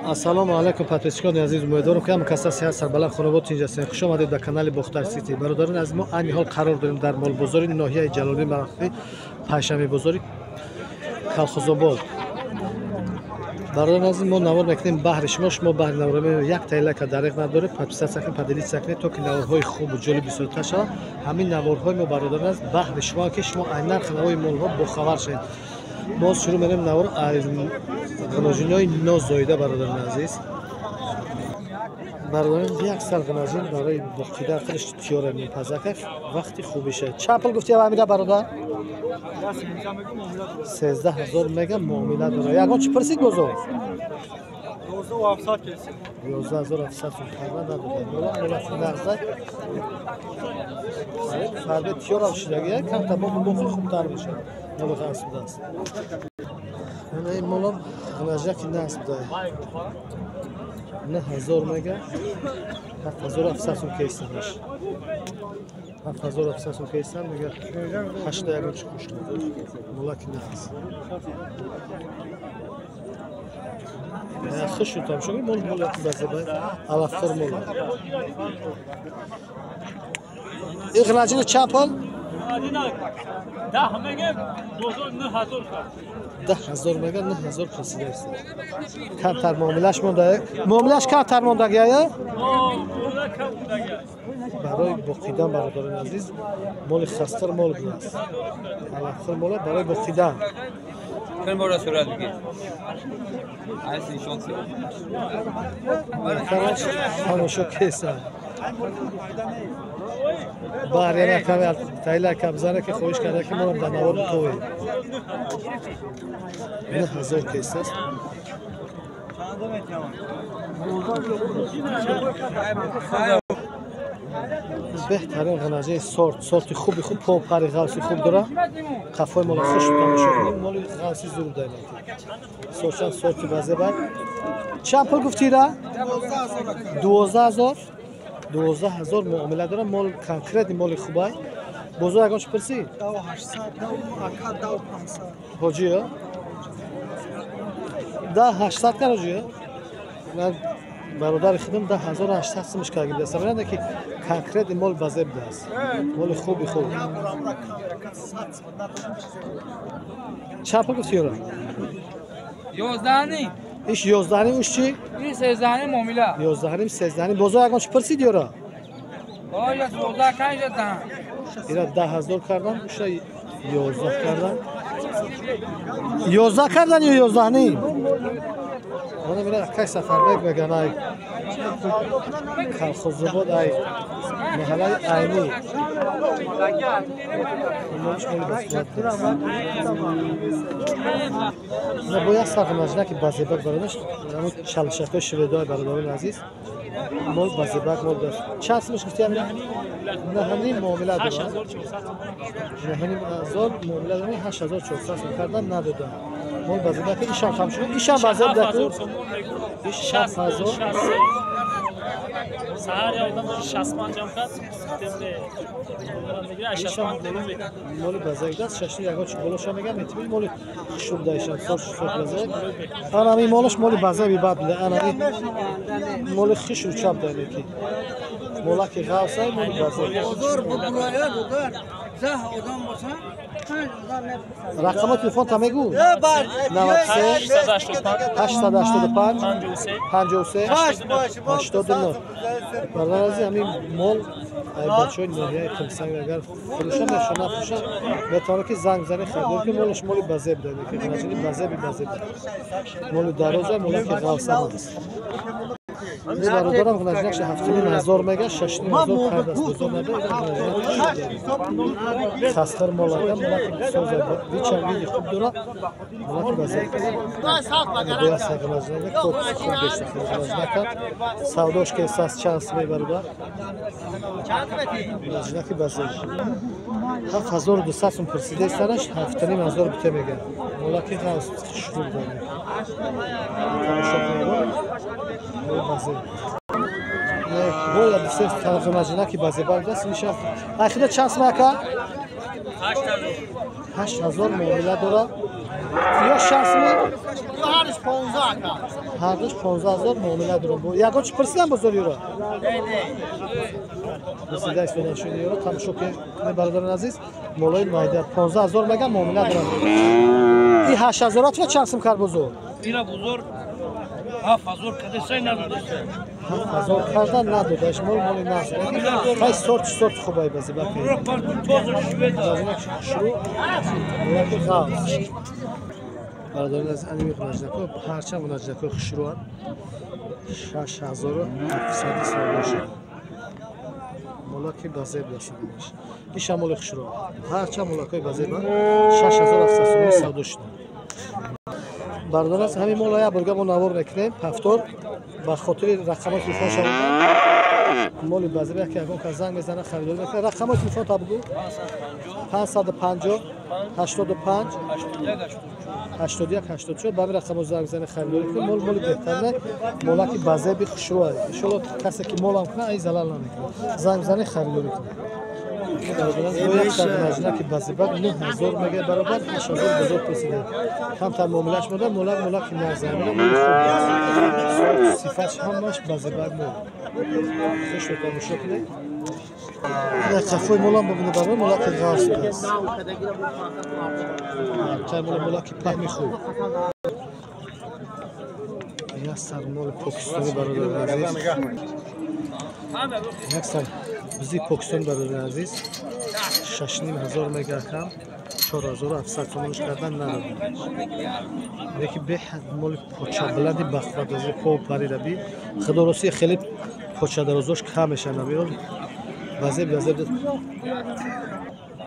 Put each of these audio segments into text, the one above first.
Ассалому алайкум подписчикони азиз, умедворам ки ҳама каса сиҳат сарбаланд хонавод инҷа ҳастед. Хуш омадед ба канали Бохтар Сити. Бародарони азиз, мо айни ҳол қарор дорем дар молбозори ноҳияи Ҷалолиддин Марафӣ, пайшами бозори Калхозобод. Бародарони азиз, мо навор мекунем баҳри шумо. Шумо баҳри навор мекунем, як тайлака дариқ надоред, подписатсия кунед, поделитсия кунед, то ки наворҳои хубу ҷолиб бисёртар шавад. Ҳамин наворҳои мо бародарони азиз баҳри шумо ки шумо ай нархи навори молҳо бохабар шавед. Мо шурӯъ менем навор аз ғиножинои нозоида. Бародарони азиз, бародарони як сар ғиножин барои боқидан худаш тиёра мепазака вақти хубиша. Чанд пул гуфти ҳамида бародар? 13000 мега муомила дора. Ягон чӣ пурсид бозор? 12700 сум қарда надода. Мола нағза. Фарда тиёра шидагия камта бо мохи хубтар мешад. Мола хасбуда аст. Ана ин мола ғинажаки насбуда. 9000 мега 7700 сум кейсанаш. 7700 сум кейсан мега 81 чукуш. Мола ки нас. Хуш там шугар мола базабай алафтор мола. Иғнажин чапал 10 мега бозор 9000 ка. 10000 мега 9000 прасида аст. Камтар муомилаш монда. Муомилаш камтар мондагия? Мола камтагия. барои боқидан бародарони азиз моли хастар мол будаст. Алафтор мола барои боқидан. Кем бора сурат бигир. Айси шонси. Хамошо кеса. Барена камел тайла кабзана ки хоиш карда ки монам дар навор тове. 9000 кесас. беҳтарин ғинажаи сорти хуби хуб попари ғавси хуб дора. Қафои мола хуш тамошо кунед. Моли ғавси зур дайна. Сорчан сорти базебар. Чанд пул гуфтира? 12000. 12000 муомила дора. Мол конкретни моли хубай. Бозор ягон чӣ пурсӣ? 2800 ҳоҷиё? 10800 кар ҳоҷиё? Ман бародари худам 10800 сумш кардам. Дастам менада ки конкретни мол базеб даст. Моли хуби хуб. Чанд пул гуфтӣ ёра? 11 иш 11 уш чӣ? ин 13 муомила. 11 13. Бозор ягон чӣ пурсид ёра? Оя 14 кайҷатан. ира 10000 кардам, уша 11 кардам. 11 кардан ё 11 Ана мира кай Сафарбек меган ай Калхозобод ай маҳаллаи айни. На боя сарғинажна ки базебак бародаш, ҳамун чалшакои шведои бародарони азиз. Мол базебак мол дошт. Чанд сумш гуфтӣ амира? Наҳаним муомила дора. 9000 муомила дора. 8400 сум кардам надодам. Мол базебак ишам хам шуд. Ишам базеб даку. Иш 6000. Саҳар ёдам 60 ман ҷам кард. Септембр. Моли базеб даст 6 ягон чӣ болоша мегам метибил моли шурда ишам сор базеб. Ана ми молош моли базеби бад буда. Ана моли хиш чап дайме ки. Мола ки ғавсай моли базеб. бозор бугурая бугар зах одам боша рақамо телефон мегӯ 93 885 53 89. бародари ҳамин мол ай бачаҳои ноҳияи қимсанг агар фурӯша мешо нафурӯша метавонад ки занг бизанед харидор ки молаш моли базеб дойд ки ғинажини базеби моли дароза мола ки ғавсам аст. Ин бародарам ғинажинакш 7500 мега 6000 кардаст бозор нада хастар молада мола ки соза вичам види хуб дора мола ки базеб боя сағинажинага кот хуб бешта ғинажинака савдош ки сас чанс мебародар ғинажинаки базеб 7200 сум пурсидестараш 7500 бита меган мола ки ғавс шурур дорем тамошо кунед базеб боя бисёр ғинажинаки базебак даст мешавад. Ахира чанд сум ака? 8000 муомила дора. یا شخصی هرش 15 کن. هر دوش 15000 معامله دارم بو یگو چی پرسیدم بزرگ یورو رسیده است به نشون یورو تماشا که برادران عزیز مولای مایده 15000 میگم معامله دارم این 8000 تو چند سم کار بزرگ اینا بزرگ 7000 کده سه نداده 7000 کردن ندادش مول ناس های سورت خوبای بازی باقی رو پارتو توز شوید شروع یکی خاص برادران از انیمی خنجکو پرچم خنجکو شروع 6700 سال ملاکی بازی بسیدش این شامل شروع پرچم ملاکی بازی با 6700 سال شد برادران از همین مولای برگا ما نوار میکنیم هفتور با خاطر رقم تلفن شما مولی بازی که اگه که زنگ بزنه خریدار میکنه رقم تلفن تا بگو 550 85 81 84 با رقم زنگ بزنه خریدار میکنه مول بهتره مولا که بازی بی خوشروه ان شاء الله کسی که مول هم کنه ای زلال نمیکنه زنگ بزنه خریدار میکنه برادران یک سال که بازی بعد 9000 میگه برابر 8000 بزرگ پسیده هم تا معاملهش بوده مولا که نزنه خوب صفاتش همش بازی بعد مول خوش تو مشکل نه کفوی مولا ببینه برای مولا که غاصب است تا مولا که پهمی خوب یا سر مول پاکستانی برادر عزیز یک سال بزی پاکستان برادر عزیز 6500 میگه کم 4700 تومانش کردن ندادن یکی به مول پوچا بلندی بخواد از کو پریده بی خدا روسی خیلی پوچا درازش کمش نمیاد بازی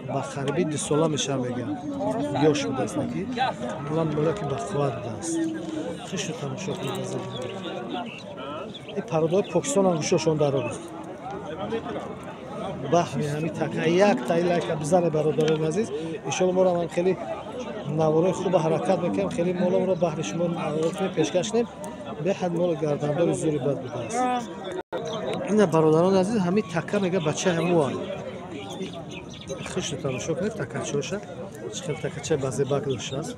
با خرابی 2 سال میشه میگم گوش بده است نکی مولا که بخواد است خیلی تماشا کنید این پرودای پاکستان هم گوششون در روز بحمی همین تک یک تایلا که بزنه برادران عزیز ان شاء الله ما خیلی نوارای خوب حرکت میکنیم خیلی مولا رو بهر شما پیشکش کنیم به حد مول گردندار زوری بد بوده است این برادران عزیز همین تکه میگه بچه همو خشت تماشا کنید تکه چوشه چخل تکه چه بازی باگ داشته است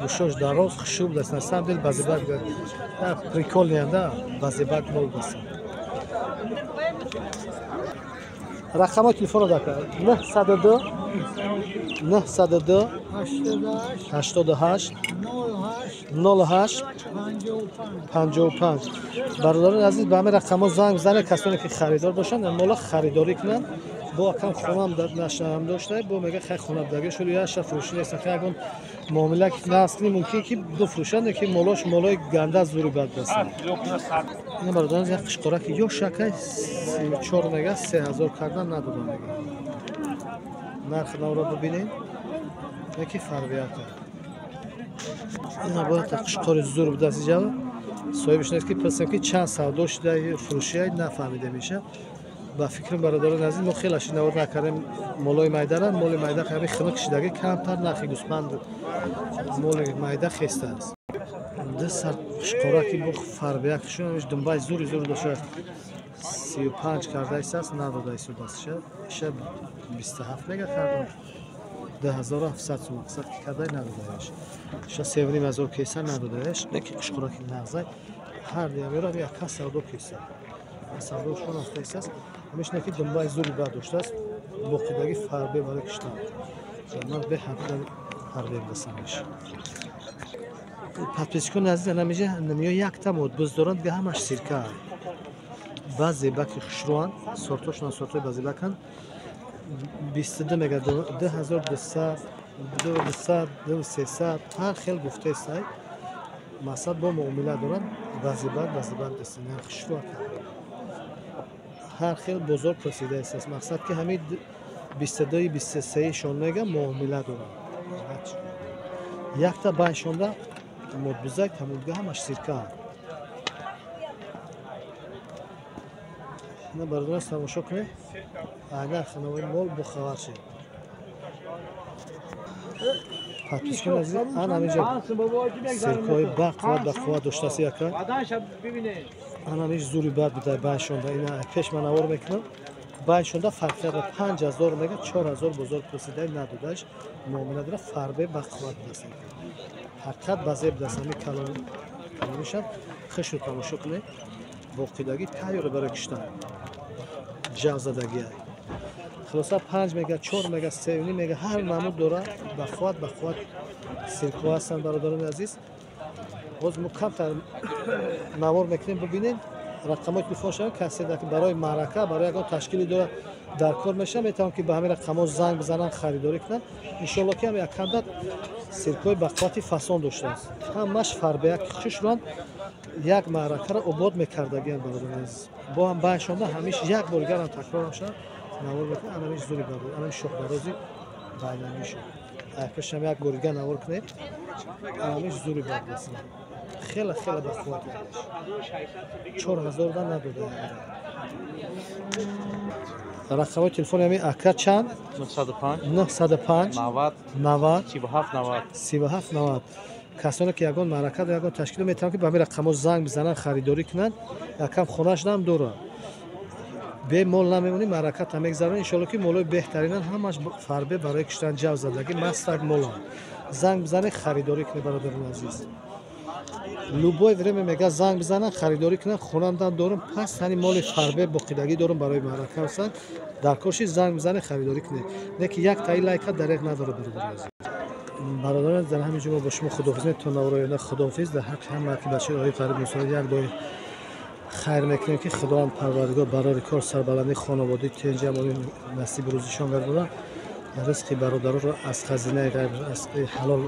گوشش دراز خوب دست نسان دل بازی باگ پریکول نیانده بازی باگ مول دست رقم تلفن دکتر 902 88 08 55 برادران عزیز به همه رقم زنگ بزنه کسانی که خریدار باشن مولا خریداری کنن با کم خونم در نشنم داشته با میگه خیلی خونم داگه شده یا شف فروشی نیست که اگه معامله نسلی ممکنه که دو فروشنده که مولاش مولای گنده زوری بد بسه این برادران یک قشقرا که یا شکای 34 میگه 3000 کردن ندادن میگه نرخ نورا ببینید یکی فرقیت این باید قشقر زور بده از اینجا صاحبش نیست که پسیم که چند سودا شده فروشی های نفهمیده میشه با فکر برادران عزیز ما خیلی اشی نورد نکردیم مولای مایدارن مول مایده خیلی خنک شدگی کمتر نخی گوسپند مول مایده خسته است ده سر قشقرا که بخ فرقیت شونش دنبای زور داشته 35 کرده است نداده است دستش شب 27 میگه کردم 10700 مقصد کرده ندادهش شا 7000 کیسه ندادهش نکی قشقرا که نغزه هر دیگه یک کس سودو کیسه سودو شون است است همش نکی دنبای زور بعد داشته است موقعی فربه برای کشتن من به حد فربه بسامش پاتریسکون عزیز نمیشه نمیو یک تا مود بزدوران دیگه همش سیرکه بعضی باکی خشروان سورتوشون سورتوی بعضی باکن 22 میگه 2200 2300 هر خیلی گفته است مثلا با معامله دارن بعضی بعد دست نه خشرو هر خیلی بزرگ پرسیده است مقصد که همین 22 23 شون میگه معامله دارن یک تا 5 شونده مود بزرگ تمودگاه همش سیرکه نه برادران تماشا کنید اگر خانواده مول بخواه شد پاتریسکون عزیز آن همینجا سرکای بخواه داشته است یکا آن همینجا زوری بد بوده بانشونده اینا پیش من آور میکنم بانشونده فرق کرده 5000 میگه 4000 بزرگ پرسیده ندادهش معامله داره فربه بخواه دست حقیقت بازیب دست همی کلانیشم خش رو تماشا کنه باقیدگی تیاره برای کشتن جو زدگی های خلاصه 5 مگا 4 مگا 3.5 مگا هر نمود داره بخواد سیرکو هستن برادران عزیز باز ما کمتر نوار میکنیم ببینیم رقمای تلفن شما کسی که برای معرکه برای اگر تشکیلی داره در کار میشه میتونم که به همین رقم‌ها زنگ بزنن خریداری کنن ان شاء الله که هم یک کمدت سیرکوی بقواتی فسان داشته است همش فربه یک خششون یک معرکه را آباد میکردگیان برادران عزیز با هم باشنده همیشه یک بارگر هم تکرار میشه نوار بکنه همیش زوری برادر همیش شوخ برازی بعد میشه اگرش هم یک گورگا نوار کنه همیش زوری برادر خیلی بخواد 4000 دان نداده رقم تلفن همین اکر چند 905 90 37 90 کسانی که یگان معرکه و یگان تشکیل میتونن که به همین رقم زنگ بزنن خریداری کنن یکم خونش هم دوره به مول نمیمونی معرکه هم میگذارن ان شاء الله که مولای بهترینن همش فربه برای کشتن جو زدگی مستق مولا زنگ بزنه خریداری کنه برادران عزیز لوبای ورم میگه زنگ بزنن خریداری کنن خونندن دارم پس همین مال فربه باقیدگی دارم برای معرکه هستن در کارش زنگ بزنه خریداری کنه نه که یک تایی لایک دریغ نداره برادران در همین جمله با شما خداحافظی تا نوارای خداحافظ در حق همه که بچه های فرید موسی یک دای خیر میکنیم که خداوند پروردگار برای کار سربلندی خانواده تنج امانی نصیب روزشان گردونه رزق برادران را از خزینه غیر از حلال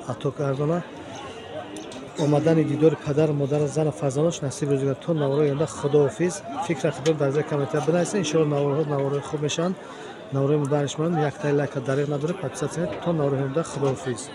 عطا گردونه آمدن دیدار پدر مادر زن فرزندانش نصیب روزگار تا نوارای آینده خداحافظ فکر خودتون در ذکر کامنت بنویسید ان شاء الله نوارای خوب میشن نوارای مبارک من یک تا لایک دریغ نداره پس تا نوارای آینده خداحافظ